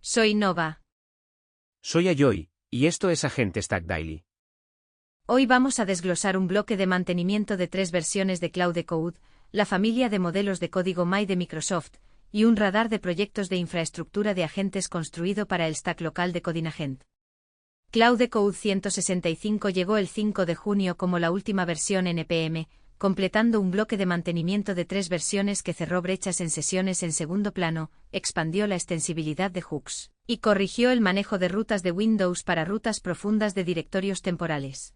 Soy Nova. Soy Ayoy, y esto es Agente Stack Daily. Hoy vamos a desglosar un bloque de mantenimiento de 3 versiones de Cloud Code, la familia de modelos de código MAI de Microsoft, y un radar de proyectos de infraestructura de agentes construido para el stack local de CodinAgent. Cloud Code 165 llegó el 5 de junio como la última versión NPM, completando un bloque de mantenimiento de 3 versiones que cerró brechas en sesiones en segundo plano, expandió la extensibilidad de hooks, y corrigió el manejo de rutas de Windows para rutas profundas de directorios temporales.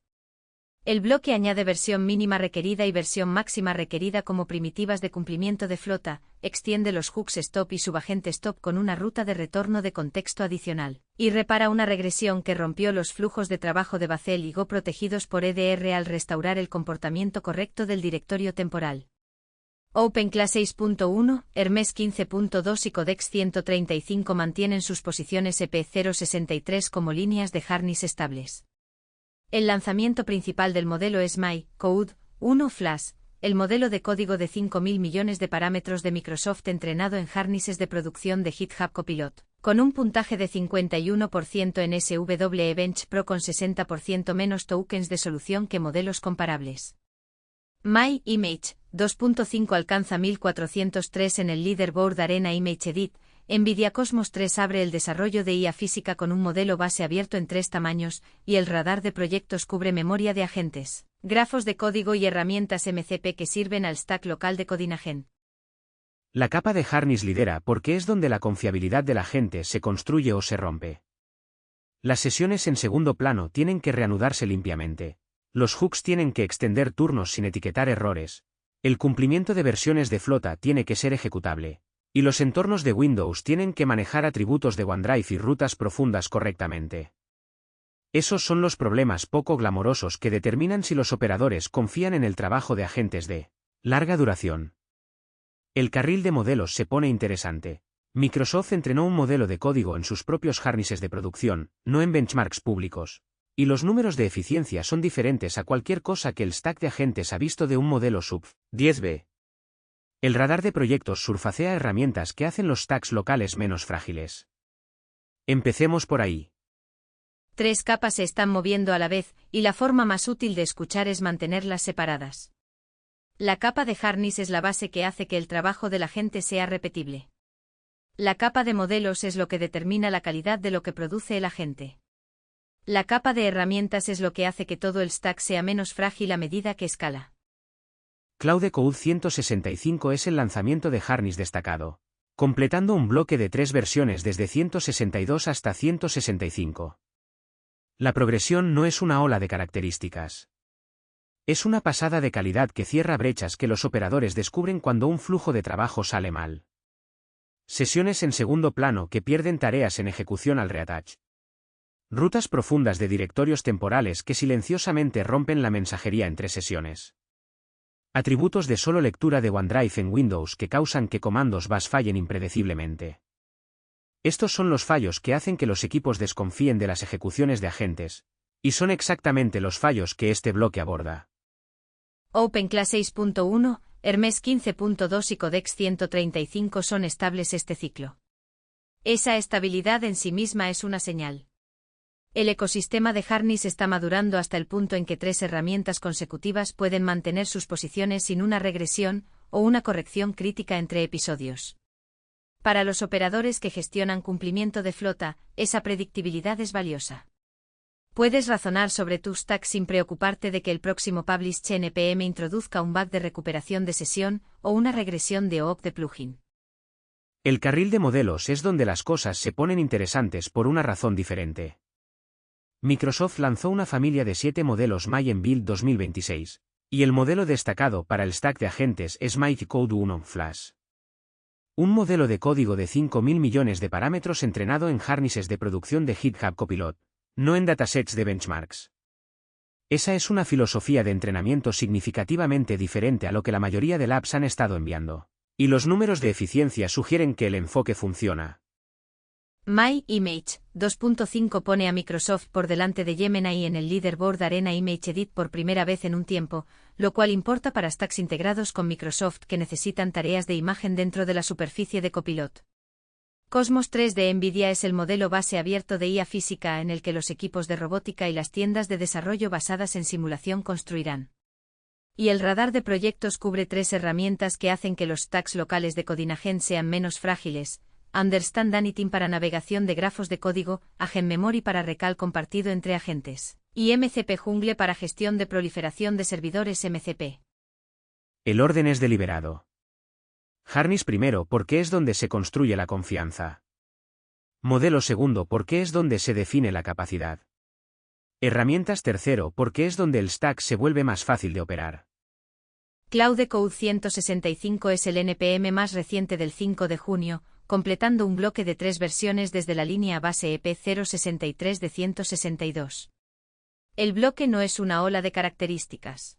El bloque añade versión mínima requerida y versión máxima requerida como primitivas de cumplimiento de flota, extiende los hooks stop y subagente stop con una ruta de retorno de contexto adicional, y repara una regresión que rompió los flujos de trabajo de Bacel y Go protegidos por EDR al restaurar el comportamiento correcto del directorio temporal. OpenClass 6.1, Hermes 15.2 y Codex 135 mantienen sus posiciones EP063 como líneas de harness estables. El lanzamiento principal del modelo es MAI Code 1 Flash, el modelo de código de 5.000 millones de parámetros de Microsoft entrenado en harnesses de producción de GitHub Copilot, con un puntaje de 51% en SW Bench Pro con 60% menos tokens de solución que modelos comparables. MAI Image 2.5 alcanza 1403 en el Leaderboard Arena Image Edit. NVIDIA Cosmos 3 abre el desarrollo de IA física con un modelo base abierto en 3 tamaños, y el radar de proyectos cubre memoria de agentes, grafos de código y herramientas MCP que sirven al stack local de CodinAgent. La capa de harness lidera porque es donde la confiabilidad del agente se construye o se rompe. Las sesiones en segundo plano tienen que reanudarse limpiamente. Los hooks tienen que extender turnos sin etiquetar errores. El cumplimiento de versiones de flota tiene que ser ejecutable. Y los entornos de Windows tienen que manejar atributos de OneDrive y rutas profundas correctamente. Esos son los problemas poco glamorosos que determinan si los operadores confían en el trabajo de agentes de larga duración. El carril de modelos se pone interesante. Microsoft entrenó un modelo de código en sus propios harnesses de producción, no en benchmarks públicos. Y los números de eficiencia son diferentes a cualquier cosa que el stack de agentes ha visto de un modelo sub 10B. El radar de proyectos surfacea herramientas que hacen los stacks locales menos frágiles. Empecemos por ahí. 3 capas se están moviendo a la vez, y la forma más útil de escuchar es mantenerlas separadas. La capa de harness es la base que hace que el trabajo del agente sea repetible. La capa de modelos es lo que determina la calidad de lo que produce el agente. La capa de herramientas es lo que hace que todo el stack sea menos frágil a medida que escala. Cloud Code 165 es el lanzamiento de harness destacado, completando un bloque de 3 versiones desde 162 hasta 165. La progresión no es una ola de características. Es una pasada de calidad que cierra brechas que los operadores descubren cuando un flujo de trabajo sale mal. Sesiones en segundo plano que pierden tareas en ejecución al reattach. Rutas profundas de directorios temporales que silenciosamente rompen la mensajería entre sesiones. Atributos de solo lectura de OneDrive en Windows que causan que comandos bash fallen impredeciblemente. Estos son los fallos que hacen que los equipos desconfíen de las ejecuciones de agentes, y son exactamente los fallos que este bloque aborda. OpenClass 6.1, Hermes 15.2 y Codex 135 son estables este ciclo. Esa estabilidad en sí misma es una señal. El ecosistema de harness está madurando hasta el punto en que 3 herramientas consecutivas pueden mantener sus posiciones sin una regresión o una corrección crítica entre episodios. Para los operadores que gestionan cumplimiento de flota, esa predictibilidad es valiosa. Puedes razonar sobre tu stack sin preocuparte de que el próximo publish NPM introduzca un bug de recuperación de sesión o una regresión de OOC de plugin. El carril de modelos es donde las cosas se ponen interesantes por una razón diferente. Microsoft lanzó una familia de 7 modelos MAI en Build 2026, y el modelo destacado para el stack de agentes es MAI Code 1 Flash. Un modelo de código de 5.000 millones de parámetros entrenado en harnesses de producción de GitHub Copilot, no en datasets de benchmarks. Esa es una filosofía de entrenamiento significativamente diferente a lo que la mayoría de labs han estado enviando, y los números de eficiencia sugieren que el enfoque funciona. MAI Image 2.5 pone a Microsoft por delante de Gemini en el Leaderboard Arena Image Edit por primera vez en un tiempo, lo cual importa para stacks integrados con Microsoft que necesitan tareas de imagen dentro de la superficie de Copilot. Cosmos 3 de NVIDIA es el modelo base abierto de IA física en el que los equipos de robótica y las tiendas de desarrollo basadas en simulación construirán. Y el radar de proyectos cubre 3 herramientas que hacen que los stacks locales de CodinAgent sean menos frágiles: Understand Anything para navegación de grafos de código, Agent Memory para recal compartido entre agentes, y MCP Jungle para gestión de proliferación de servidores MCP. El orden es deliberado. Harness primero porque es donde se construye la confianza. Modelo segundo porque es donde se define la capacidad. Herramientas tercero porque es donde el stack se vuelve más fácil de operar. Claude Code 165 es el NPM más reciente del 5 de junio, completando un bloque de 3 versiones desde la línea base EP 063 de 162. El bloque no es una ola de características.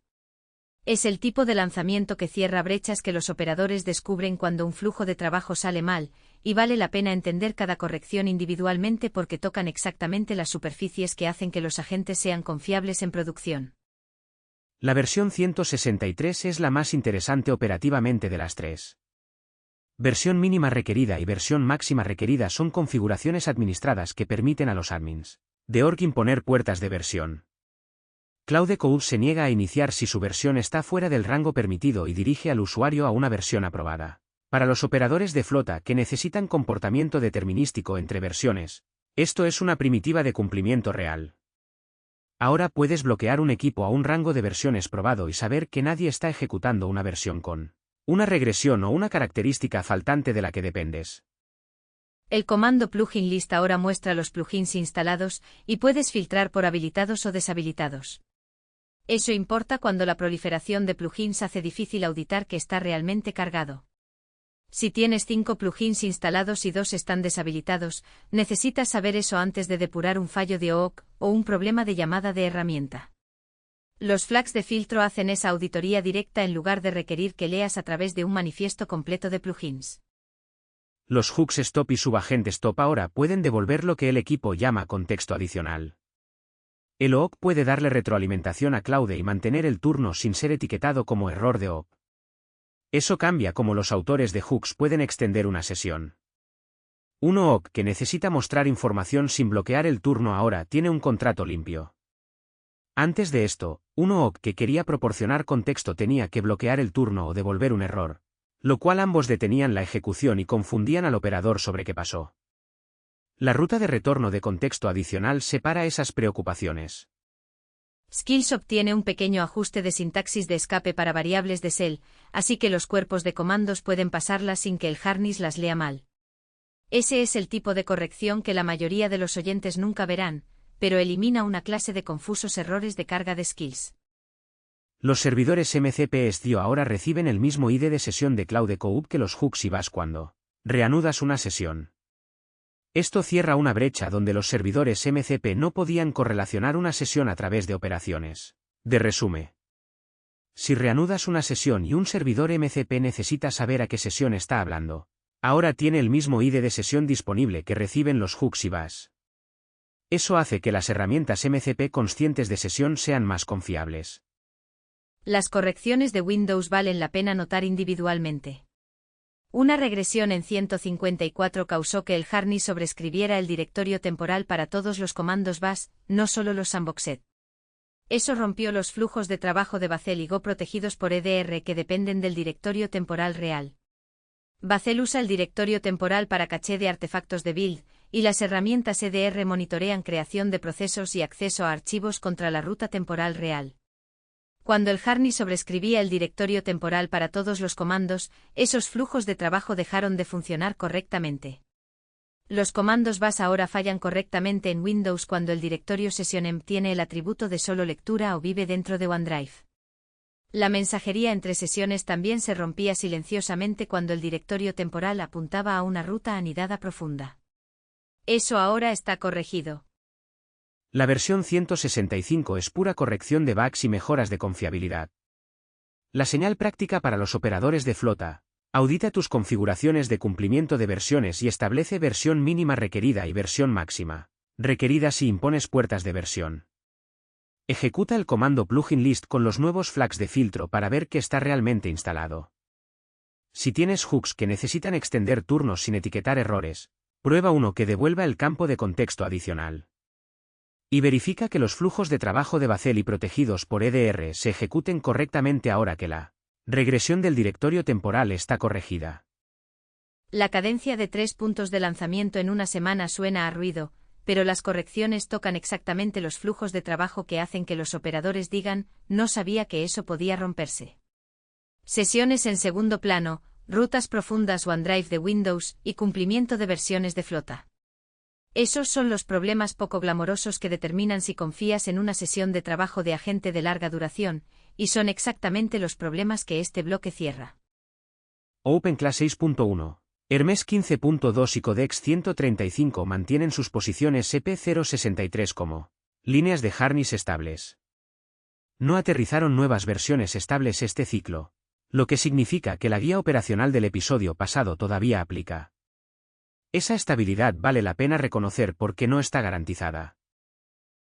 Es el tipo de lanzamiento que cierra brechas que los operadores descubren cuando un flujo de trabajo sale mal, y vale la pena entender cada corrección individualmente porque tocan exactamente las superficies que hacen que los agentes sean confiables en producción. La versión 163 es la más interesante operativamente de las 3. Versión mínima requerida y versión máxima requerida son configuraciones administradas que permiten a los admins de org imponer puertas de versión. Claude Code se niega a iniciar si su versión está fuera del rango permitido y dirige al usuario a una versión aprobada. Para los operadores de flota que necesitan comportamiento determinístico entre versiones, esto es una primitiva de cumplimiento real. Ahora puedes bloquear un equipo a un rango de versiones probado y saber que nadie está ejecutando una versión con una regresión o una característica faltante de la que dependes. El comando plugin list ahora muestra los plugins instalados y puedes filtrar por habilitados o deshabilitados. Eso importa cuando la proliferación de plugins hace difícil auditar que está realmente cargado. Si tienes 5 plugins instalados y 2 están deshabilitados, necesitas saber eso antes de depurar un fallo de OOC o un problema de llamada de herramienta. Los flags de filtro hacen esa auditoría directa en lugar de requerir que leas a través de un manifiesto completo de plugins. Los hooks stop y subagent stop ahora pueden devolver lo que el equipo llama contexto adicional. El OOC puede darle retroalimentación a Claude y mantener el turno sin ser etiquetado como error de OOC. Eso cambia cómo los autores de hooks pueden extender una sesión. Un OOC que necesita mostrar información sin bloquear el turno ahora tiene un contrato limpio. Antes de esto, un OOC que quería proporcionar contexto tenía que bloquear el turno o devolver un error, lo cual ambos detenían la ejecución y confundían al operador sobre qué pasó. La ruta de retorno de contexto adicional separa esas preocupaciones. Skills obtiene un pequeño ajuste de sintaxis de escape para variables de shell, así que los cuerpos de comandos pueden pasarlas sin que el harness las lea mal. Ese es el tipo de corrección que la mayoría de los oyentes nunca verán, pero elimina una clase de confusos errores de carga de skills. Los servidores MCP SDIO ahora reciben el mismo ID de sesión de Claude Code que los hooks y vas cuando reanudas una sesión. Esto cierra una brecha donde los servidores MCP no podían correlacionar una sesión a través de operaciones de resumen. Si reanudas una sesión y un servidor MCP necesita saber a qué sesión está hablando, ahora tiene el mismo ID de sesión disponible que reciben los hooks y vas. Eso hace que las herramientas MCP conscientes de sesión sean más confiables. Las correcciones de Windows valen la pena notar individualmente. Una regresión en 154 causó que el harness sobreescribiera el directorio temporal para todos los comandos bash, no solo los sandboxed. Eso rompió los flujos de trabajo de Bazel y Go protegidos por EDR que dependen del directorio temporal real. Bazel usa el directorio temporal para caché de artefactos de build, y las herramientas EDR monitorean creación de procesos y acceso a archivos contra la ruta temporal real. Cuando el harness sobreescribía el directorio temporal para todos los comandos, esos flujos de trabajo dejaron de funcionar correctamente. Los comandos bash ahora fallan correctamente en Windows cuando el directorio SessionEmp tiene el atributo de solo lectura o vive dentro de OneDrive. La mensajería entre sesiones también se rompía silenciosamente cuando el directorio temporal apuntaba a una ruta anidada profunda. Eso ahora está corregido. La versión 165 es pura corrección de bugs y mejoras de confiabilidad. La señal práctica para los operadores de flota: audita tus configuraciones de cumplimiento de versiones y establece versión mínima requerida y versión máxima requerida si impones puertas de versión. Ejecuta el comando plugin list con los nuevos flags de filtro para ver que está realmente instalado. Si tienes hooks que necesitan extender turnos sin etiquetar errores, Prueba 1 que devuelva el campo de contexto adicional. Y verifica que los flujos de trabajo de Baceli protegidos por EDR se ejecuten correctamente ahora que la regresión del directorio temporal está corregida. La cadencia de 3 puntos de lanzamiento en una semana suena a ruido, pero las correcciones tocan exactamente los flujos de trabajo que hacen que los operadores digan, no sabía que eso podía romperse. Sesiones en segundo plano, rutas profundas OneDrive de Windows y cumplimiento de versiones de flota. Esos son los problemas poco glamorosos que determinan si confías en una sesión de trabajo de agente de larga duración, y son exactamente los problemas que este bloque cierra. OpenClass 6.1, Hermes 15.2 y Codex 135 mantienen sus posiciones EP063 como líneas de harness estables. No aterrizaron nuevas versiones estables este ciclo, lo que significa que la guía operacional del episodio pasado todavía aplica. Esa estabilidad vale la pena reconocer porque no está garantizada.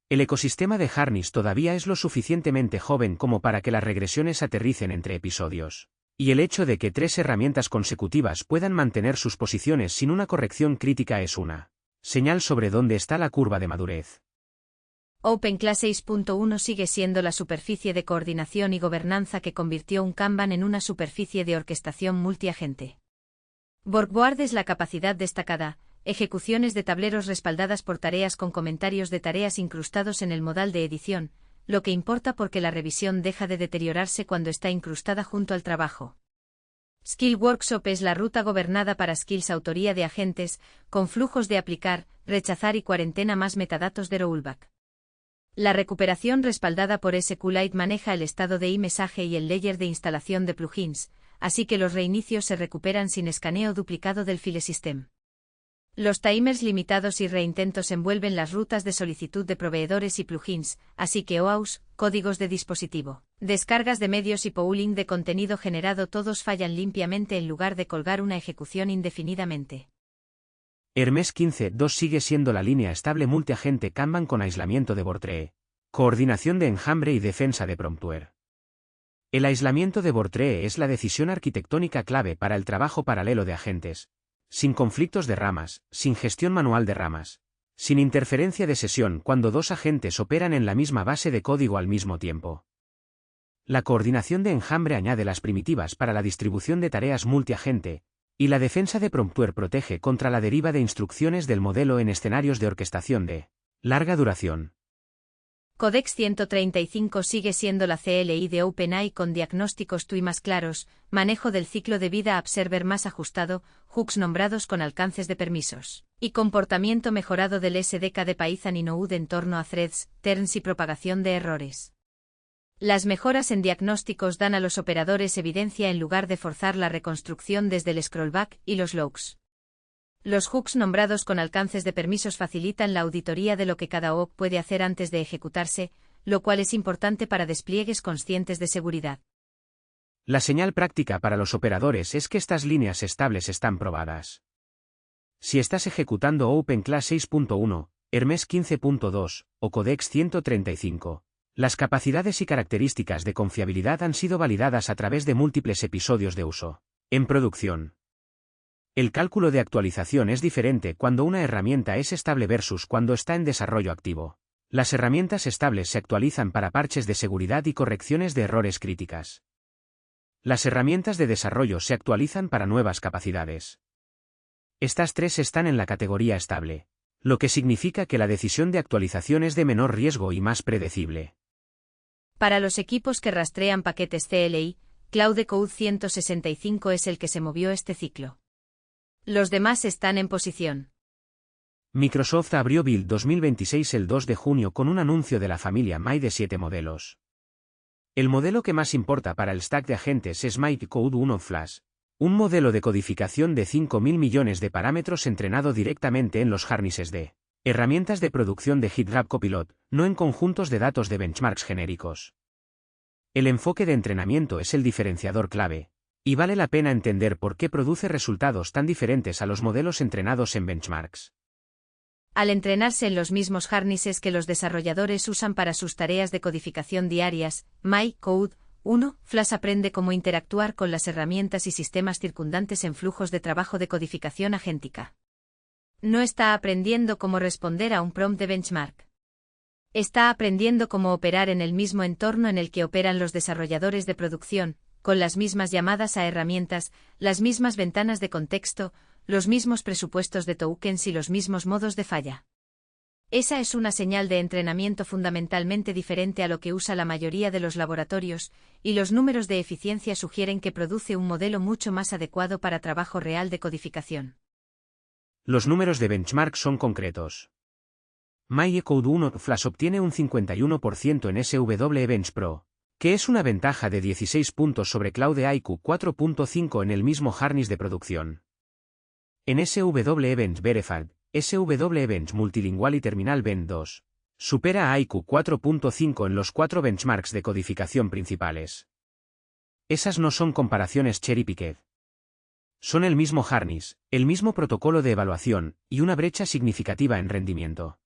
El ecosistema de harness todavía es lo suficientemente joven como para que las regresiones aterricen entre episodios. Y el hecho de que 3 herramientas consecutivas puedan mantener sus posiciones sin una corrección crítica es una señal sobre dónde está la curva de madurez. OpenClass 6.1 sigue siendo la superficie de coordinación y gobernanza que convirtió un Kanban en una superficie de orquestación multiagente. Borgboard es la capacidad destacada, ejecuciones de tableros respaldadas por tareas con comentarios de tareas incrustados en el modal de edición, lo que importa porque la revisión deja de deteriorarse cuando está incrustada junto al trabajo. Skill Workshop es la ruta gobernada para skills autoría de agentes, con flujos de aplicar, rechazar y cuarentena más metadatos de rollback. La recuperación respaldada por SQLite maneja el estado de iMessage y el layer de instalación de plugins, así que los reinicios se recuperan sin escaneo duplicado del filesystem. Los timers limitados y reintentos envuelven las rutas de solicitud de proveedores y plugins, así que OAuth, códigos de dispositivo, descargas de medios y pooling de contenido generado todos fallan limpiamente en lugar de colgar una ejecución indefinidamente. Hermes 15.2 sigue siendo la línea estable multiagente Kanban con aislamiento de Bortree, coordinación de enjambre y defensa de Promptware. El aislamiento de Bortree es la decisión arquitectónica clave para el trabajo paralelo de agentes, sin conflictos de ramas, sin gestión manual de ramas, sin interferencia de sesión cuando 2 agentes operan en la misma base de código al mismo tiempo. La coordinación de enjambre añade las primitivas para la distribución de tareas multiagente, y la defensa de Promptware protege contra la deriva de instrucciones del modelo en escenarios de orquestación de larga duración. Codex 135 sigue siendo la CLI de OpenAI con diagnósticos TUI más claros, manejo del ciclo de vida Observer más ajustado, hooks nombrados con alcances de permisos, y comportamiento mejorado del SDK de Python y Node en torno a threads, terms y propagación de errores. Las mejoras en diagnósticos dan a los operadores evidencia en lugar de forzar la reconstrucción desde el scrollback y los logs. Los hooks nombrados con alcances de permisos facilitan la auditoría de lo que cada hook puede hacer antes de ejecutarse, lo cual es importante para despliegues conscientes de seguridad. La señal práctica para los operadores es que estas líneas estables están probadas. Si estás ejecutando OpenClass 6.1, Hermes 15.2 o Codex 135, las capacidades y características de confiabilidad han sido validadas a través de múltiples episodios de uso en producción. El cálculo de actualización es diferente cuando una herramienta es estable versus cuando está en desarrollo activo. Las herramientas estables se actualizan para parches de seguridad y correcciones de errores críticas. Las herramientas de desarrollo se actualizan para nuevas capacidades. Estas 3 están en la categoría estable, lo que significa que la decisión de actualización es de menor riesgo y más predecible. Para los equipos que rastrean paquetes CLI, Cloud Code 165 es el que se movió este ciclo. Los demás están en posición. Microsoft abrió Build 2026 el 2 de junio con un anuncio de la familia MI de 7 modelos. El modelo que más importa para el stack de agentes es MyCode 1 Flash, un modelo de codificación de 5.000 millones de parámetros entrenado directamente en los harnesses de herramientas de producción de GitLab Copilot, no en conjuntos de datos de benchmarks genéricos. El enfoque de entrenamiento es el diferenciador clave, y vale la pena entender por qué produce resultados tan diferentes a los modelos entrenados en benchmarks. Al entrenarse en los mismos harnesses que los desarrolladores usan para sus tareas de codificación diarias, MyCode 1 Flash aprende cómo interactuar con las herramientas y sistemas circundantes en flujos de trabajo de codificación agéntica. no está aprendiendo cómo responder a un prompt de benchmark. Está aprendiendo cómo operar en el mismo entorno en el que operan los desarrolladores de producción, con las mismas llamadas a herramientas, las mismas ventanas de contexto, los mismos presupuestos de tokens y los mismos modos de falla. Esa es una señal de entrenamiento fundamentalmente diferente a lo que usa la mayoría de los laboratorios, y los números de eficiencia sugieren que produce un modelo mucho más adecuado para trabajo real de codificación. Los números de benchmark son concretos. MyEcode 1 Flash obtiene un 51% en SWBench Pro, que es una ventaja de 16 puntos sobre CloudIQ 4.5 en el mismo harness de producción. En SWBench Verified, SWBench Multilingual y Terminal Ben 2, supera a IQ 4.5 en los 4 benchmarks de codificación principales. Esas no son comparaciones cherry-picked. Son el mismo harness, el mismo protocolo de evaluación, y una brecha significativa en rendimiento.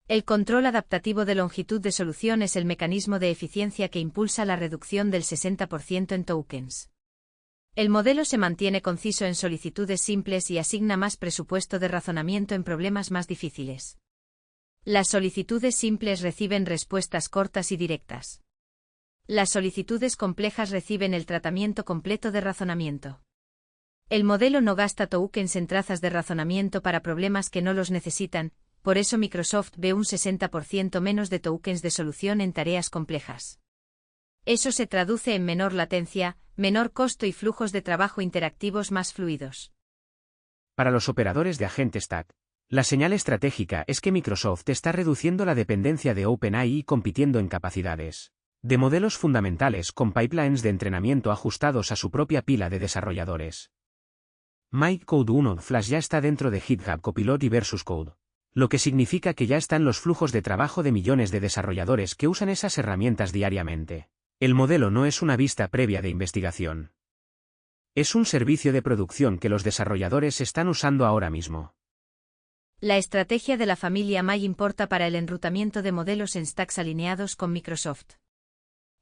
El control adaptativo de longitud de solución es el mecanismo de eficiencia que impulsa la reducción del 60% en tokens. El modelo se mantiene conciso en solicitudes simples y asigna más presupuesto de razonamiento en problemas más difíciles. Las solicitudes simples reciben respuestas cortas y directas. Las solicitudes complejas reciben el tratamiento completo de razonamiento. El modelo no gasta tokens en trazas de razonamiento para problemas que no los necesitan, por eso Microsoft ve un 60% menos de tokens de solución en tareas complejas. Eso se traduce en menor latencia, menor costo y flujos de trabajo interactivos más fluidos. Para los operadores de agente stack, la señal estratégica es que Microsoft está reduciendo la dependencia de OpenAI y compitiendo en capacidades de modelos fundamentales con pipelines de entrenamiento ajustados a su propia pila de desarrolladores. MyEcode 1 Flash ya está dentro de GitHub Copilot y Versus Code, lo que significa que ya están los flujos de trabajo de millones de desarrolladores que usan esas herramientas diariamente. El modelo no es una vista previa de investigación. Es un servicio de producción que los desarrolladores están usando ahora mismo. La estrategia de la familia My importa para el enrutamiento de modelos en stacks alineados con Microsoft.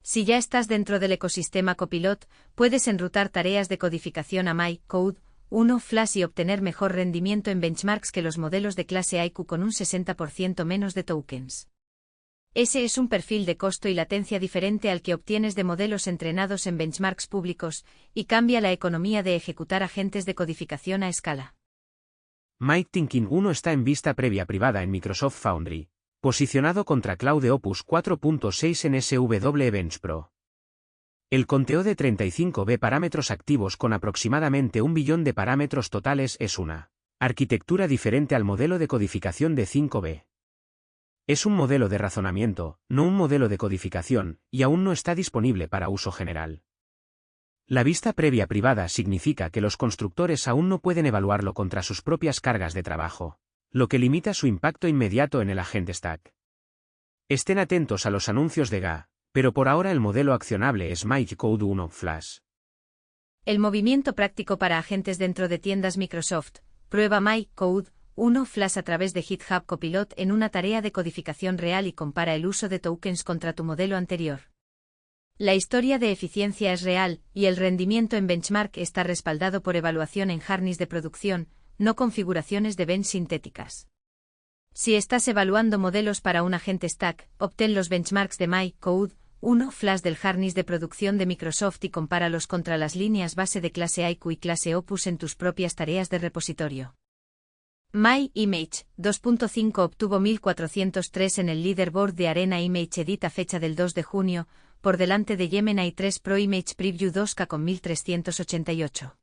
Si ya estás dentro del ecosistema Copilot, puedes enrutar tareas de codificación a MyEcode 1 Flash y obtener mejor rendimiento en benchmarks que los modelos de clase IQ con un 60% menos de tokens. Ese es un perfil de costo y latencia diferente al que obtienes de modelos entrenados en benchmarks públicos, y cambia la economía de ejecutar agentes de codificación a escala. MyThinking 1 está en vista previa privada en Microsoft Foundry, posicionado contra Claude Opus 4.6 en SWBench Pro. El conteo de 35B parámetros activos con aproximadamente 1 billón de parámetros totales es una arquitectura diferente al modelo de codificación de 5B. Es un modelo de razonamiento, no un modelo de codificación, y aún no está disponible para uso general. La vista previa privada significa que los constructores aún no pueden evaluarlo contra sus propias cargas de trabajo, lo que limita su impacto inmediato en el agente stack. Estén atentos a los anuncios de GA, pero por ahora el modelo accionable es MyEcode 1 Flash. El movimiento práctico para agentes dentro de tiendas Microsoft. Prueba MyEcode 1 Flash a través de GitHub Copilot en una tarea de codificación real y compara el uso de tokens contra tu modelo anterior. La historia de eficiencia es real, y el rendimiento en benchmark está respaldado por evaluación en harness de producción, no configuraciones de bench sintéticas. Si estás evaluando modelos para un agente stack, obtén los benchmarks de MyEcode 1 Flash del harness de producción de Microsoft y compáralos contra las líneas base de clase IQ y clase Opus en tus propias tareas de repositorio. MyImage 2.5 obtuvo 1403 en el leaderboard de Arena Image Edit a fecha del 2 de junio, por delante de Gemini 3 Pro Image Preview 2K con 1388.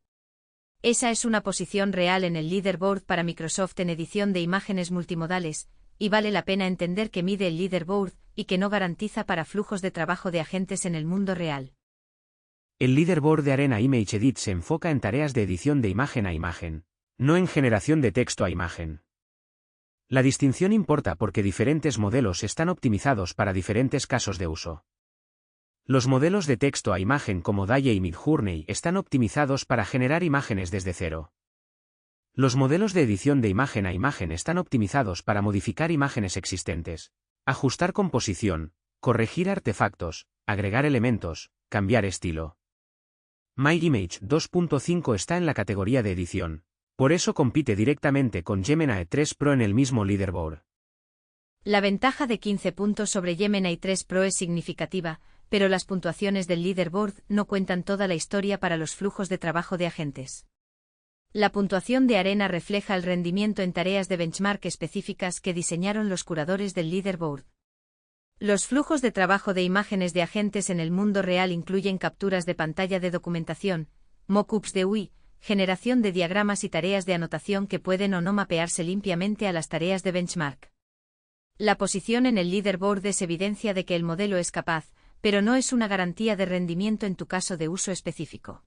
Esa es una posición real en el leaderboard para Microsoft en edición de imágenes multimodales, y vale la pena entender que mide el leaderboard y que no garantiza para flujos de trabajo de agentes en el mundo real. El leaderboard de Arena Image Edit se enfoca en tareas de edición de imagen a imagen, no en generación de texto a imagen. La distinción importa porque diferentes modelos están optimizados para diferentes casos de uso. Los modelos de texto a imagen como DALL-E y Midjourney están optimizados para generar imágenes desde cero. Los modelos de edición de imagen a imagen están optimizados para modificar imágenes existentes, ajustar composición, corregir artefactos, agregar elementos, cambiar estilo. MyImage 2.5 está en la categoría de edición, Por eso compite directamente con Gemini 3 Pro en el mismo leaderboard. La ventaja de 15 puntos sobre Gemini 3 Pro es significativa, pero las puntuaciones del leaderboard no cuentan toda la historia para los flujos de trabajo de agentes. La puntuación de Arena refleja el rendimiento en tareas de benchmark específicas que diseñaron los curadores del leaderboard. Los flujos de trabajo de imágenes de agentes en el mundo real incluyen capturas de pantalla de documentación, mockups de UI, generación de diagramas y tareas de anotación que pueden o no mapearse limpiamente a las tareas de benchmark. La posición en el leaderboard es evidencia de que el modelo es capaz, pero no es una garantía de rendimiento en tu caso de uso específico.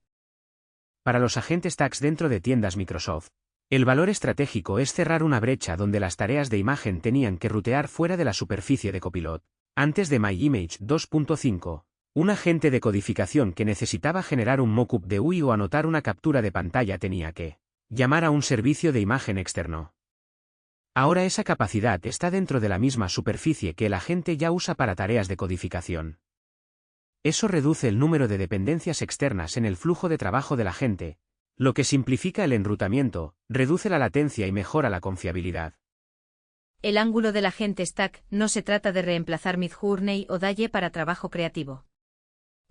Para los agentes tags dentro de tiendas Microsoft, el valor estratégico es cerrar una brecha donde las tareas de imagen tenían que rutear fuera de la superficie de Copilot. Antes de MyImage 2.5, un agente de codificación que necesitaba generar un mockup de UI o anotar una captura de pantalla tenía que llamar a un servicio de imagen externo. Ahora esa capacidad está dentro de la misma superficie que el agente ya usa para tareas de codificación. Eso reduce el número de dependencias externas en el flujo de trabajo del agente, lo que simplifica el enrutamiento, reduce la latencia y mejora la confiabilidad. El ángulo del agente stack no se trata de reemplazar Midjourney o DALL-E para trabajo creativo.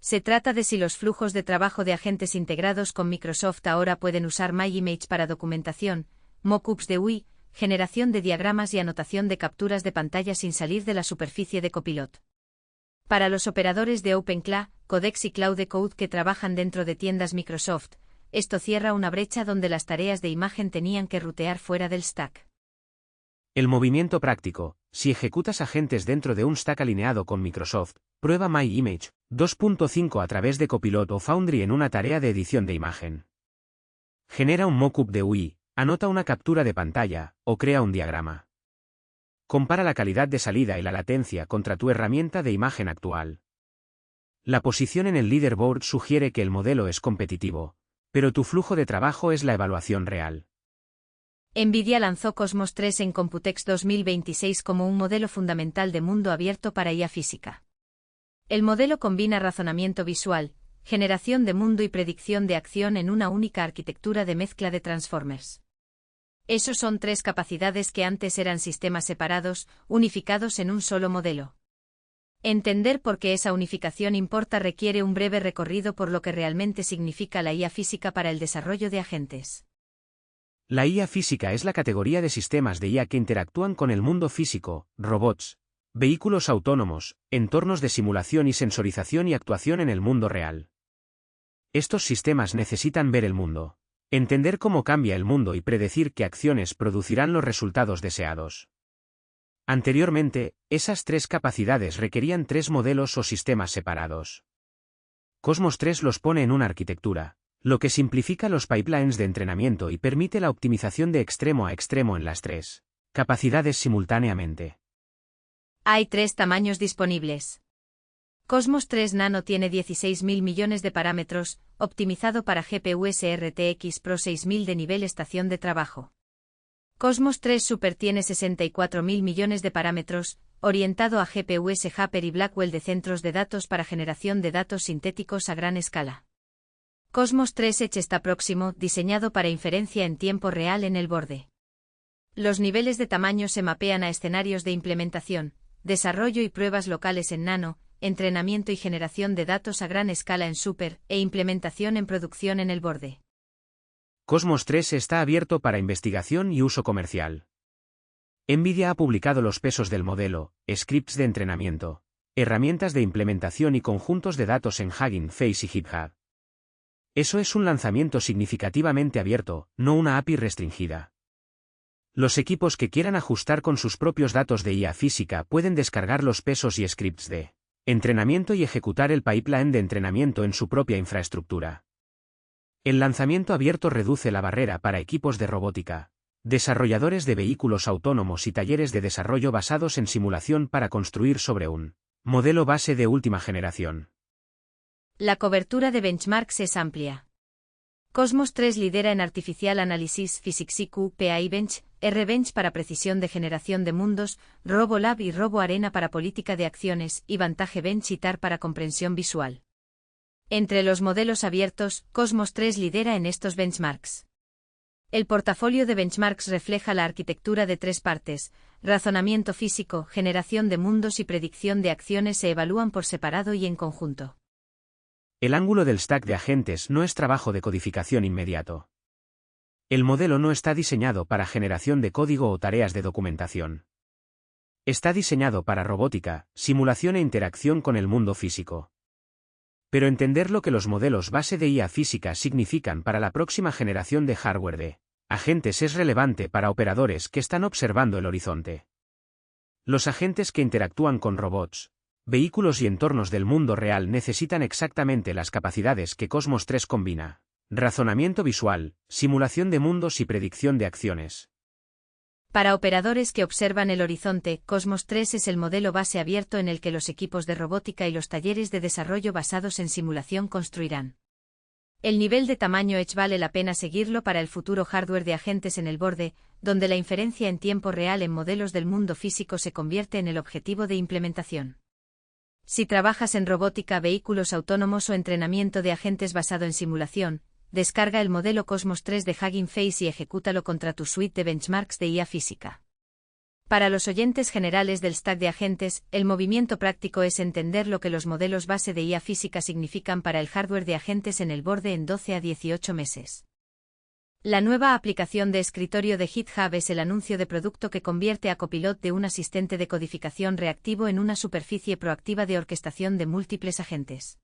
Se trata de si los flujos de trabajo de agentes integrados con Microsoft ahora pueden usar MyImage para documentación, mockups de UI, generación de diagramas y anotación de capturas de pantalla sin salir de la superficie de Copilot. Para los operadores de OpenCLA, Codex y Claude Code que trabajan dentro de tiendas Microsoft, esto cierra una brecha donde las tareas de imagen tenían que rutear fuera del stack. El movimiento práctico: si ejecutas agentes dentro de un stack alineado con Microsoft, prueba MyImage 2.5 a través de Copilot o Foundry en una tarea de edición de imagen. Genera un mockup de UI, anota una captura de pantalla, o crea un diagrama. Compara la calidad de salida y la latencia contra tu herramienta de imagen actual. La posición en el leaderboard sugiere que el modelo es competitivo, pero tu flujo de trabajo es la evaluación real. NVIDIA lanzó Cosmos 3 en Computex 2026 como un modelo fundamental de mundo abierto para IA física. El modelo combina razonamiento visual, generación de mundo y predicción de acción en una única arquitectura de mezcla de transformers. Esos son tres capacidades que antes eran sistemas separados, unificados en un solo modelo. Entender por qué esa unificación importa requiere un breve recorrido por lo que realmente significa la IA física para el desarrollo de agentes. La IA física es la categoría de sistemas de IA que interactúan con el mundo físico, robots, vehículos autónomos, entornos de simulación y sensorización y actuación en el mundo real. Estos sistemas necesitan ver el mundo, entender cómo cambia el mundo y predecir qué acciones producirán los resultados deseados. Anteriormente, esas tres capacidades requerían tres modelos o sistemas separados. Cosmos 3 los pone en una arquitectura, lo que simplifica los pipelines de entrenamiento y permite la optimización de extremo a extremo en las tres capacidades simultáneamente. Hay tres tamaños disponibles. Cosmos 3 Nano tiene 16.000 millones de parámetros, optimizado para GPUs RTX Pro 6000 de nivel estación de trabajo. Cosmos 3 Super tiene 64.000 millones de parámetros, orientado a GPUs Hopper y Blackwell de centros de datos para generación de datos sintéticos a gran escala. Cosmos 3 Edge está próximo, diseñado para inferencia en tiempo real en el borde. Los niveles de tamaño se mapean a escenarios de implementación, desarrollo y pruebas locales en Nano, entrenamiento y generación de datos a gran escala en Super, e implementación en producción en el borde. Cosmos 3 está abierto para investigación y uso comercial. NVIDIA ha publicado los pesos del modelo, scripts de entrenamiento, herramientas de implementación y conjuntos de datos en Hugging Face y GitHub. Eso es un lanzamiento significativamente abierto, no una API restringida. Los equipos que quieran ajustar con sus propios datos de IA física pueden descargar los pesos y scripts de entrenamiento y ejecutar el pipeline de entrenamiento en su propia infraestructura. El lanzamiento abierto reduce la barrera para equipos de robótica, desarrolladores de vehículos autónomos y talleres de desarrollo basados en simulación para construir sobre un modelo base de última generación. La cobertura de benchmarks es amplia. Cosmos 3 lidera en Artificial Analysis Physics-IQ PAI-Bench, R-Bench para precisión de generación de mundos, RoboLab y RoboArena para política de acciones y Vantage Bench y TAR para comprensión visual. Entre los modelos abiertos, Cosmos 3 lidera en estos benchmarks. El portafolio de benchmarks refleja la arquitectura de tres partes: razonamiento físico, generación de mundos y predicción de acciones se evalúan por separado y en conjunto. El ángulo del stack de agentes no es trabajo de codificación inmediato. El modelo no está diseñado para generación de código o tareas de documentación. Está diseñado para robótica, simulación e interacción con el mundo físico. Pero entender lo que los modelos base de IA física significan para la próxima generación de hardware de agentes es relevante para operadores que están observando el horizonte. Los agentes que interactúan con robots, vehículos y entornos del mundo real necesitan exactamente las capacidades que Cosmos 3 combina: razonamiento visual, simulación de mundos y predicción de acciones. Para operadores que observan el horizonte, Cosmos 3 es el modelo base abierto en el que los equipos de robótica y los talleres de desarrollo basados en simulación construirán. El nivel de tamaño Edge vale la pena seguirlo para el futuro hardware de agentes en el borde, donde la inferencia en tiempo real en modelos del mundo físico se convierte en el objetivo de implementación. Si trabajas en robótica, vehículos autónomos o entrenamiento de agentes basado en simulación, descarga el modelo Cosmos 3 de Hugging Face y ejecútalo contra tu suite de benchmarks de IA física. Para los oyentes generales del stack de agentes, el movimiento práctico es entender lo que los modelos base de IA física significan para el hardware de agentes en el borde en 12 a 18 meses. La nueva aplicación de escritorio de GitHub es el anuncio de producto que convierte a Copilot de un asistente de codificación reactivo en una superficie proactiva de orquestación de múltiples agentes.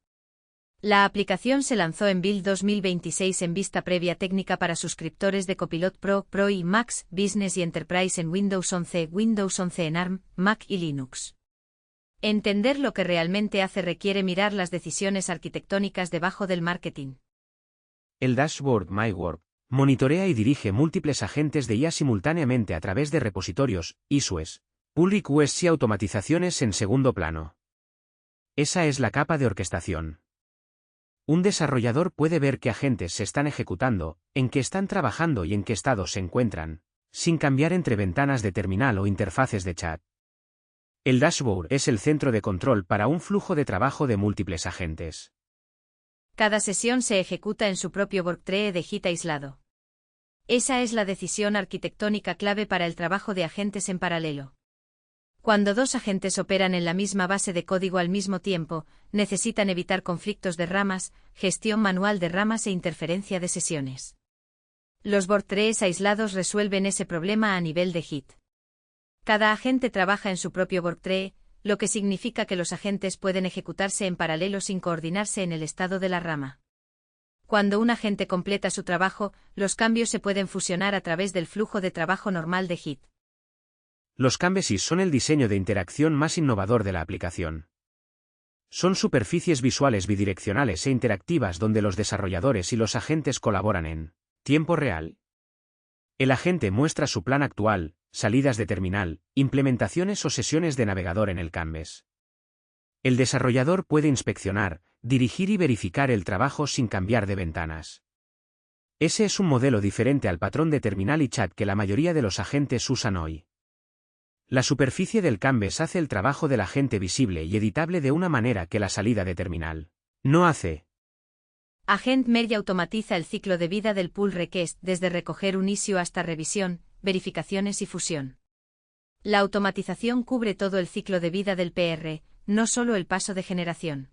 La aplicación se lanzó en Build 2026 en vista previa técnica para suscriptores de Copilot Pro, Pro y Max, Business y Enterprise en Windows 11, Windows 11 en ARM, Mac y Linux. Entender lo que realmente hace requiere mirar las decisiones arquitectónicas debajo del marketing. El dashboard MyWork monitorea y dirige múltiples agentes de IA simultáneamente a través de repositorios, issues, pull requests y automatizaciones en segundo plano. Esa es la capa de orquestación. Un desarrollador puede ver qué agentes se están ejecutando, en qué están trabajando y en qué estado se encuentran, sin cambiar entre ventanas de terminal o interfaces de chat. El dashboard es el centro de control para un flujo de trabajo de múltiples agentes. Cada sesión se ejecuta en su propio worktree de Git aislado. Esa es la decisión arquitectónica clave para el trabajo de agentes en paralelo. Cuando dos agentes operan en la misma base de código al mismo tiempo, necesitan evitar conflictos de ramas, gestión manual de ramas e interferencia de sesiones. Los worktrees aislados resuelven ese problema a nivel de Git. Cada agente trabaja en su propio worktree, lo que significa que los agentes pueden ejecutarse en paralelo sin coordinarse en el estado de la rama. Cuando un agente completa su trabajo, los cambios se pueden fusionar a través del flujo de trabajo normal de Git. Los canvases son el diseño de interacción más innovador de la aplicación. Son superficies visuales bidireccionales e interactivas donde los desarrolladores y los agentes colaboran en tiempo real. El agente muestra su plan actual, salidas de terminal, implementaciones o sesiones de navegador en el canvas. El desarrollador puede inspeccionar, dirigir y verificar el trabajo sin cambiar de ventanas. Ese es un modelo diferente al patrón de terminal y chat que la mayoría de los agentes usan hoy. La superficie del canvas hace el trabajo del agente visible y editable de una manera que la salida de terminal no hace. Agent Merge automatiza el ciclo de vida del pull request desde recoger un issue hasta revisión, verificaciones y fusión. La automatización cubre todo el ciclo de vida del PR, no solo el paso de generación.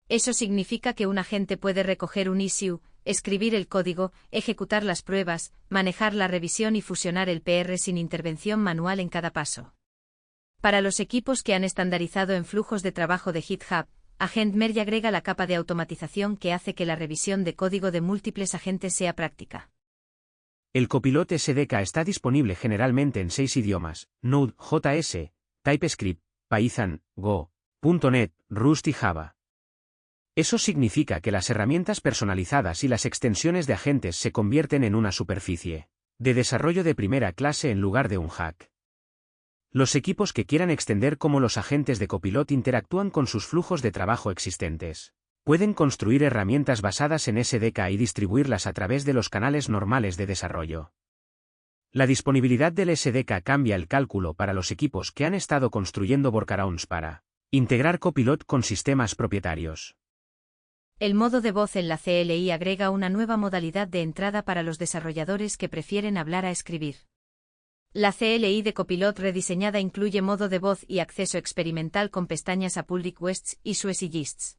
Eso significa que un agente puede recoger un issue, escribir el código, ejecutar las pruebas, manejar la revisión y fusionar el PR sin intervención manual en cada paso. Para los equipos que han estandarizado en flujos de trabajo de GitHub, Agent Merge agrega la capa de automatización que hace que la revisión de código de múltiples agentes sea práctica. El Copilot SDK está disponible generalmente en 6 idiomas: Node.js, TypeScript, Python, Go, .NET, Rust y Java. Eso significa que las herramientas personalizadas y las extensiones de agentes se convierten en una superficie de desarrollo de primera clase en lugar de un hack. Los equipos que quieran extender cómo los agentes de Copilot interactúan con sus flujos de trabajo existentes pueden construir herramientas basadas en SDK y distribuirlas a través de los canales normales de desarrollo. La disponibilidad del SDK cambia el cálculo para los equipos que han estado construyendo workarounds para integrar Copilot con sistemas propietarios. El modo de voz en la CLI agrega una nueva modalidad de entrada para los desarrolladores que prefieren hablar a escribir. La CLI de Copilot rediseñada incluye modo de voz y acceso experimental con pestañas a pull requests y SUSE-lists.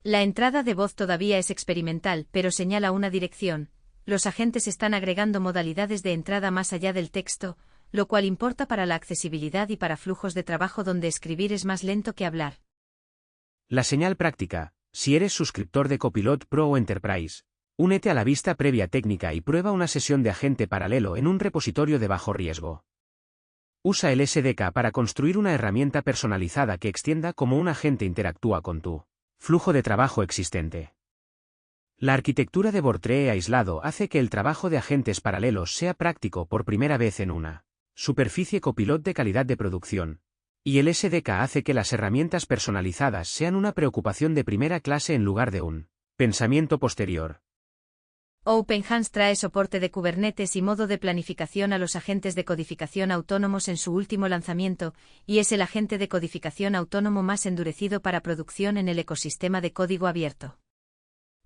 La entrada de voz todavía es experimental, pero señala una dirección. Los agentes están agregando modalidades de entrada más allá del texto, lo cual importa para la accesibilidad y para flujos de trabajo donde escribir es más lento que hablar. La señal práctica: si eres suscriptor de Copilot Pro o Enterprise, únete a la vista previa técnica y prueba una sesión de agente paralelo en un repositorio de bajo riesgo. Usa el SDK para construir una herramienta personalizada que extienda cómo un agente interactúa con tu flujo de trabajo existente. La arquitectura de Bortree aislado hace que el trabajo de agentes paralelos sea práctico por primera vez en una superficie Copilot de calidad de producción, y el SDK hace que las herramientas personalizadas sean una preocupación de primera clase en lugar de un pensamiento posterior. OpenHANS trae soporte de Kubernetes y modo de planificación a los agentes de codificación autónomos en su último lanzamiento, y es el agente de codificación autónomo más endurecido para producción en el ecosistema de código abierto.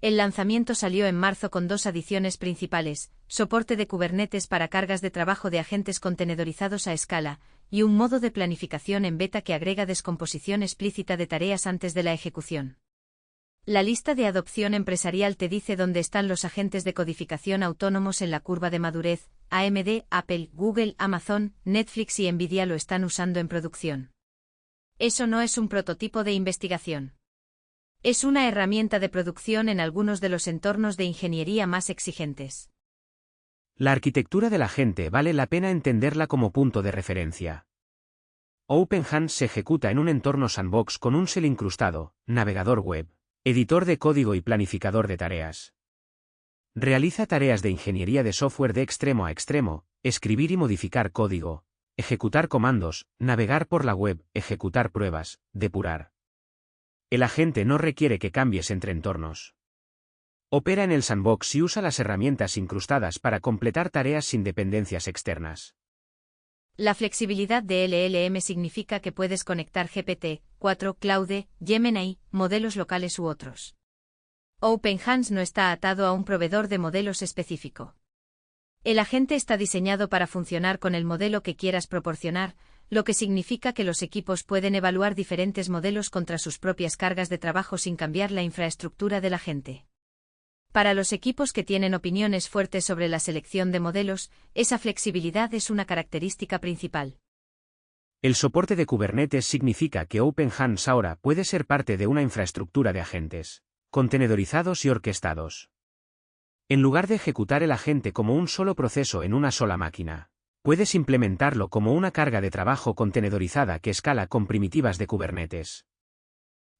El lanzamiento salió en marzo con 2 adiciones principales: soporte de Kubernetes para cargas de trabajo de agentes contenedorizados a escala, y un modo de planificación en beta que agrega descomposición explícita de tareas antes de la ejecución. La lista de adopción empresarial te dice dónde están los agentes de codificación autónomos en la curva de madurez. AMD, Apple, Google, Amazon, Netflix y Nvidia lo están usando en producción. Eso no es un prototipo de investigación. Es una herramienta de producción en algunos de los entornos de ingeniería más exigentes. La arquitectura del agente vale la pena entenderla como punto de referencia. OpenHANS se ejecuta en un entorno sandbox con un shell incrustado, navegador web, editor de código y planificador de tareas. Realiza tareas de ingeniería de software de extremo a extremo: escribir y modificar código, ejecutar comandos, navegar por la web, ejecutar pruebas, depurar. El agente no requiere que cambies entre entornos. Opera en el sandbox y usa las herramientas incrustadas para completar tareas sin dependencias externas. La flexibilidad de LLM significa que puedes conectar GPT-4, Claude, Gemini, modelos locales u otros. OpenHANS no está atado a un proveedor de modelos específico. El agente está diseñado para funcionar con el modelo que quieras proporcionar, lo que significa que los equipos pueden evaluar diferentes modelos contra sus propias cargas de trabajo sin cambiar la infraestructura del agente. Para los equipos que tienen opiniones fuertes sobre la selección de modelos, esa flexibilidad es una característica principal. El soporte de Kubernetes significa que OpenHANS ahora puede ser parte de una infraestructura de agentes contenedorizados y orquestados. En lugar de ejecutar el agente como un solo proceso en una sola máquina, puedes implementarlo como una carga de trabajo contenedorizada que escala con primitivas de Kubernetes.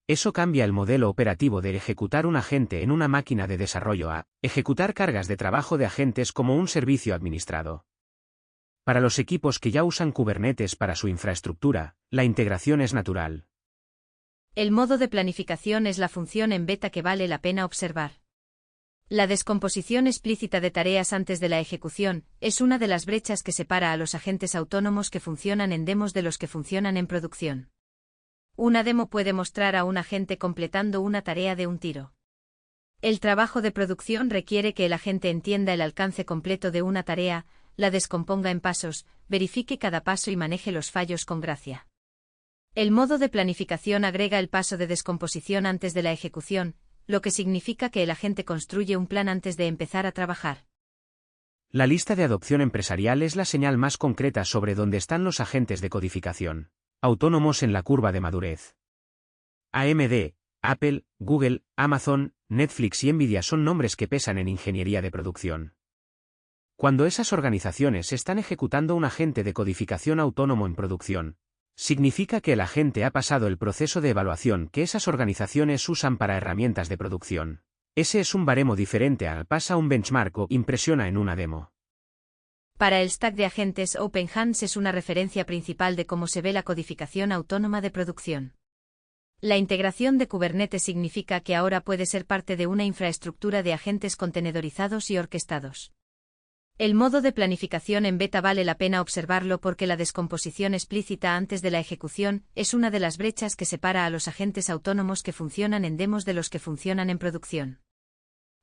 Eso cambia el modelo operativo de ejecutar un agente en una máquina de desarrollo a ejecutar cargas de trabajo de agentes como un servicio administrado. Para los equipos que ya usan Kubernetes para su infraestructura, la integración es natural. El modo de planificación es la función en beta que vale la pena observar. La descomposición explícita de tareas antes de la ejecución es una de las brechas que separa a los agentes autónomos que funcionan en demos de los que funcionan en producción. Una demo puede mostrar a un agente completando una tarea de un tiro. El trabajo de producción requiere que el agente entienda el alcance completo de una tarea, la descomponga en pasos, verifique cada paso y maneje los fallos con gracia. El modo de planificación agrega el paso de descomposición antes de la ejecución, lo que significa que el agente construye un plan antes de empezar a trabajar. La lista de adopción empresarial es la señal más concreta sobre dónde están los agentes de codificación autónomos en la curva de madurez. AMD, Apple, Google, Amazon, Netflix y Nvidia son nombres que pesan en ingeniería de producción. Cuando esas organizaciones están ejecutando un agente de codificación autónomo en producción, significa que el agente ha pasado el proceso de evaluación que esas organizaciones usan para herramientas de producción. Ese es un baremo diferente al pasa un benchmark o impresiona en una demo. Para el stack de agentes, OpenHANS es una referencia principal de cómo se ve la codificación autónoma de producción. La integración de Kubernetes significa que ahora puede ser parte de una infraestructura de agentes contenedorizados y orquestados. El modo de planificación en beta vale la pena observarlo porque la descomposición explícita antes de la ejecución es una de las brechas que separa a los agentes autónomos que funcionan en demos de los que funcionan en producción.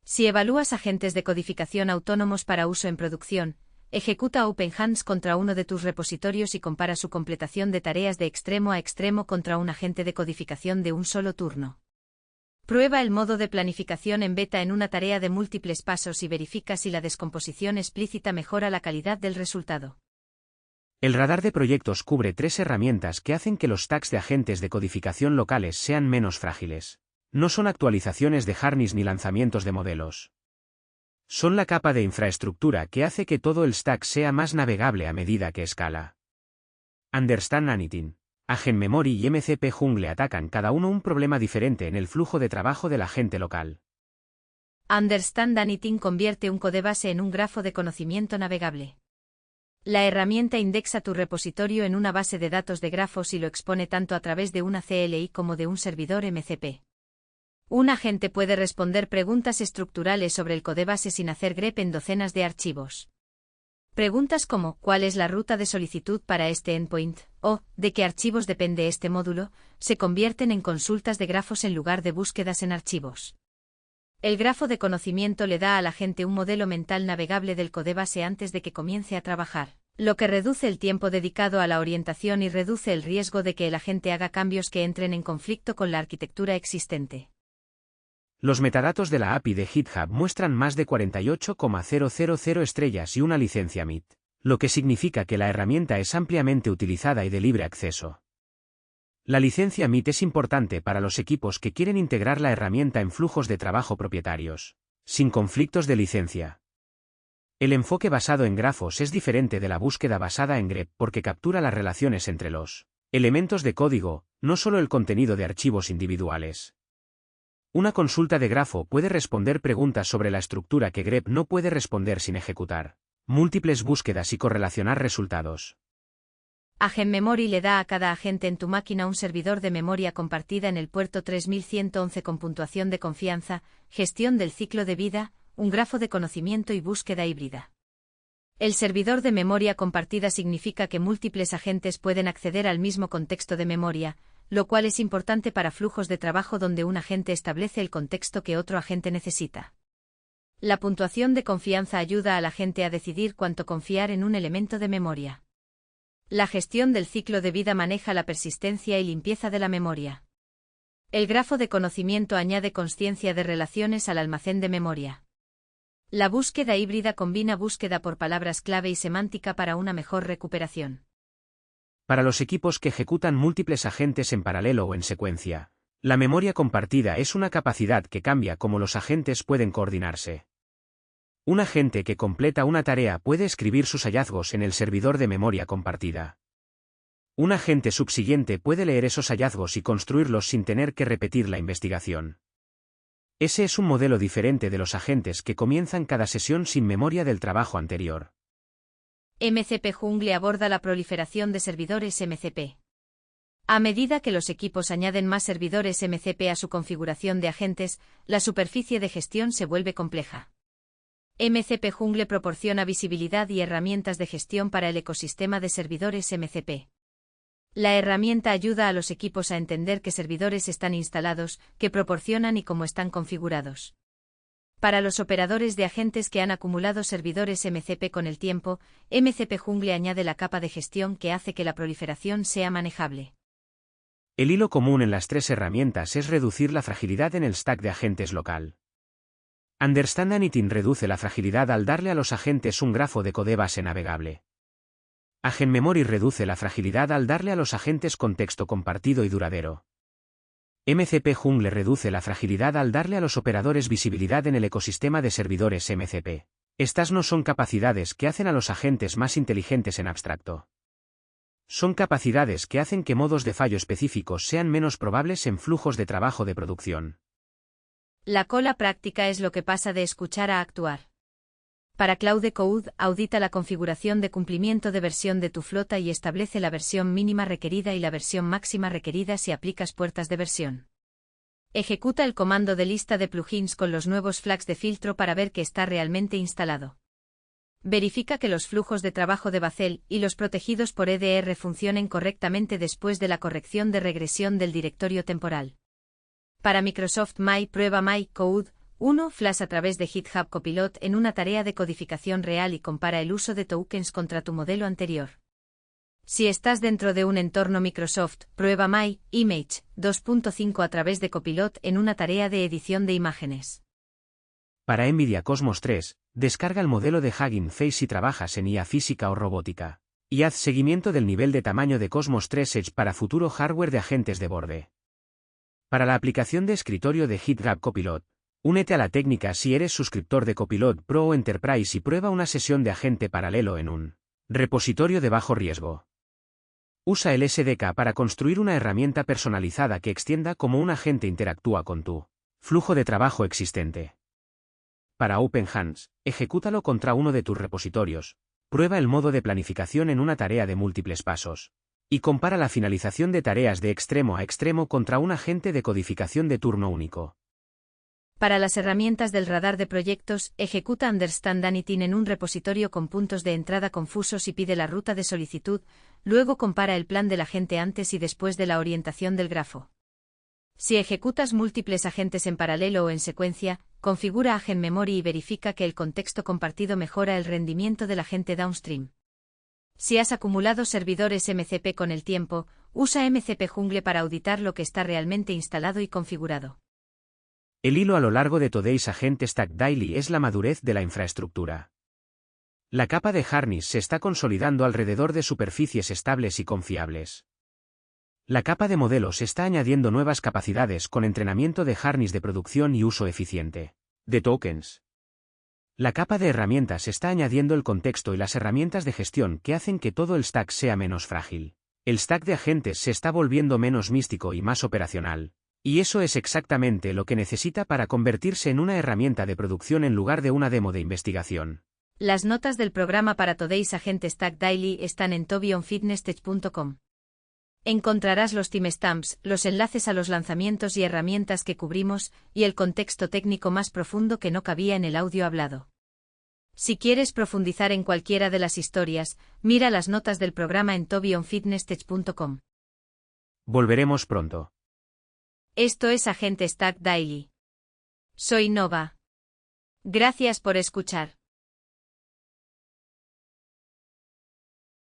Si evalúas agentes de codificación autónomos para uso en producción, ejecuta OpenHands contra uno de tus repositorios y compara su completación de tareas de extremo a extremo contra un agente de codificación de un solo turno. Prueba el modo de planificación en beta en una tarea de múltiples pasos y verifica si la descomposición explícita mejora la calidad del resultado. El radar de proyectos cubre 3 herramientas que hacen que los stacks de agentes de codificación locales sean menos frágiles. No son actualizaciones de harness ni lanzamientos de modelos. Son la capa de infraestructura que hace que todo el stack sea más navegable a medida que escala. Understand Anything, Agent Memory y MCP Jungle atacan cada uno un problema diferente en el flujo de trabajo del agente local. Understand Anything convierte un codebase en un grafo de conocimiento navegable. La herramienta indexa tu repositorio en una base de datos de grafos y lo expone tanto a través de una CLI como de un servidor MCP. Un agente puede responder preguntas estructurales sobre el codebase sin hacer grep en docenas de archivos. Preguntas como ¿cuál es la ruta de solicitud para este endpoint? O ¿de qué archivos depende este módulo? Se convierten en consultas de grafos en lugar de búsquedas en archivos. El grafo de conocimiento le da al agente un modelo mental navegable del codebase antes de que comience a trabajar, lo que reduce el tiempo dedicado a la orientación y reduce el riesgo de que el agente haga cambios que entren en conflicto con la arquitectura existente. Los metadatos de la API de GitHub muestran más de 48,000 estrellas y una licencia MIT, lo que significa que la herramienta es ampliamente utilizada y de libre acceso. La licencia MIT es importante para los equipos que quieren integrar la herramienta en flujos de trabajo propietarios, sin conflictos de licencia. El enfoque basado en grafos es diferente de la búsqueda basada en grep porque captura las relaciones entre los elementos de código, no solo el contenido de archivos individuales. Una consulta de grafo puede responder preguntas sobre la estructura que grep no puede responder sin ejecutar múltiples búsquedas y correlacionar resultados. Agent Memory le da a cada agente en tu máquina un servidor de memoria compartida en el puerto 3111 con puntuación de confianza, gestión del ciclo de vida, un grafo de conocimiento y búsqueda híbrida. El servidor de memoria compartida significa que múltiples agentes pueden acceder al mismo contexto de memoria, lo cual es importante para flujos de trabajo donde un agente establece el contexto que otro agente necesita. La puntuación de confianza ayuda al agente a decidir cuánto confiar en un elemento de memoria. La gestión del ciclo de vida maneja la persistencia y limpieza de la memoria. El grafo de conocimiento añade consciencia de relaciones al almacén de memoria. La búsqueda híbrida combina búsqueda por palabras clave y semántica para una mejor recuperación. Para los equipos que ejecutan múltiples agentes en paralelo o en secuencia, la memoria compartida es una capacidad que cambia cómo los agentes pueden coordinarse. Un agente que completa una tarea puede escribir sus hallazgos en el servidor de memoria compartida. Un agente subsiguiente puede leer esos hallazgos y construirlos sin tener que repetir la investigación. Ese es un modelo diferente de los agentes que comienzan cada sesión sin memoria del trabajo anterior. MCP Jungle aborda la proliferación de servidores MCP. A medida que los equipos añaden más servidores MCP a su configuración de agentes, la superficie de gestión se vuelve compleja. MCP Jungle proporciona visibilidad y herramientas de gestión para el ecosistema de servidores MCP. La herramienta ayuda a los equipos a entender qué servidores están instalados, qué proporcionan y cómo están configurados. Para los operadores de agentes que han acumulado servidores MCP con el tiempo, MCP Jungle añade la capa de gestión que hace que la proliferación sea manejable. El hilo común en las 3 herramientas es reducir la fragilidad en el stack de agentes local. Understand Anything reduce la fragilidad al darle a los agentes un grafo de codebase navegable. Agent Memory reduce la fragilidad al darle a los agentes contexto compartido y duradero. MCP Jungle reduce la fragilidad al darle a los operadores visibilidad en el ecosistema de servidores MCP. Estas no son capacidades que hacen a los agentes más inteligentes en abstracto. Son capacidades que hacen que modos de fallo específicos sean menos probables en flujos de trabajo de producción. La cola práctica es lo que pasa de escuchar a actuar. Para Claude Code, audita la configuración de cumplimiento de versión de tu flota y establece la versión mínima requerida y la versión máxima requerida si aplicas puertas de versión. Ejecuta el comando de lista de plugins con los nuevos flags de filtro para ver que está realmente instalado. Verifica que los flujos de trabajo de Bacel y los protegidos por EDR funcionen correctamente después de la corrección de regresión del directorio temporal. Para Microsoft My, prueba My Code 1 Flash a través de GitHub Copilot en una tarea de codificación real y compara el uso de tokens contra tu modelo anterior. Si estás dentro de un entorno Microsoft, prueba My Image 2.5 a través de Copilot en una tarea de edición de imágenes. Para NVIDIA Cosmos 3, descarga el modelo de Hugging Face si trabajas en IA física o robótica. Y haz seguimiento del nivel de tamaño de Cosmos 3 Edge para futuro hardware de agentes de borde. Para la aplicación de escritorio de GitHub Copilot, únete a la técnica si eres suscriptor de Copilot Pro o Enterprise y prueba una sesión de agente paralelo en un repositorio de bajo riesgo. Usa el SDK para construir una herramienta personalizada que extienda cómo un agente interactúa con tu flujo de trabajo existente. Para OpenHands, ejecútalo contra uno de tus repositorios, prueba el modo de planificación en una tarea de múltiples pasos, y compara la finalización de tareas de extremo a extremo contra un agente de codificación de turno único. Para las herramientas del radar de proyectos, ejecuta Understand Anything en un repositorio con puntos de entrada confusos y pide la ruta de solicitud, luego compara el plan del agente antes y después de la orientación del grafo. Si ejecutas múltiples agentes en paralelo o en secuencia, configura Agent Memory y verifica que el contexto compartido mejora el rendimiento del agente downstream. Si has acumulado servidores MCP con el tiempo, usa MCP Jungle para auditar lo que está realmente instalado y configurado. El hilo a lo largo de Today's Agent Stack Daily es la madurez de la infraestructura. La capa de Harness se está consolidando alrededor de superficies estables y confiables. La capa de modelos está añadiendo nuevas capacidades con entrenamiento de Harness de producción y uso eficiente de tokens. La capa de herramientas está añadiendo el contexto y las herramientas de gestión que hacen que todo el stack sea menos frágil. El stack de agentes se está volviendo menos místico y más operacional. Y eso es exactamente lo que necesita para convertirse en una herramienta de producción en lugar de una demo de investigación. Las notas del programa para Today's Agent Stack Daily están en tobionfitnesstech.com. Encontrarás los timestamps, los enlaces a los lanzamientos y herramientas que cubrimos, y el contexto técnico más profundo que no cabía en el audio hablado. Si quieres profundizar en cualquiera de las historias, mira las notas del programa en tobionfitnesstech.com. Volveremos pronto. Esto es Agent Stack Daily. Soy Nova. Gracias por escuchar.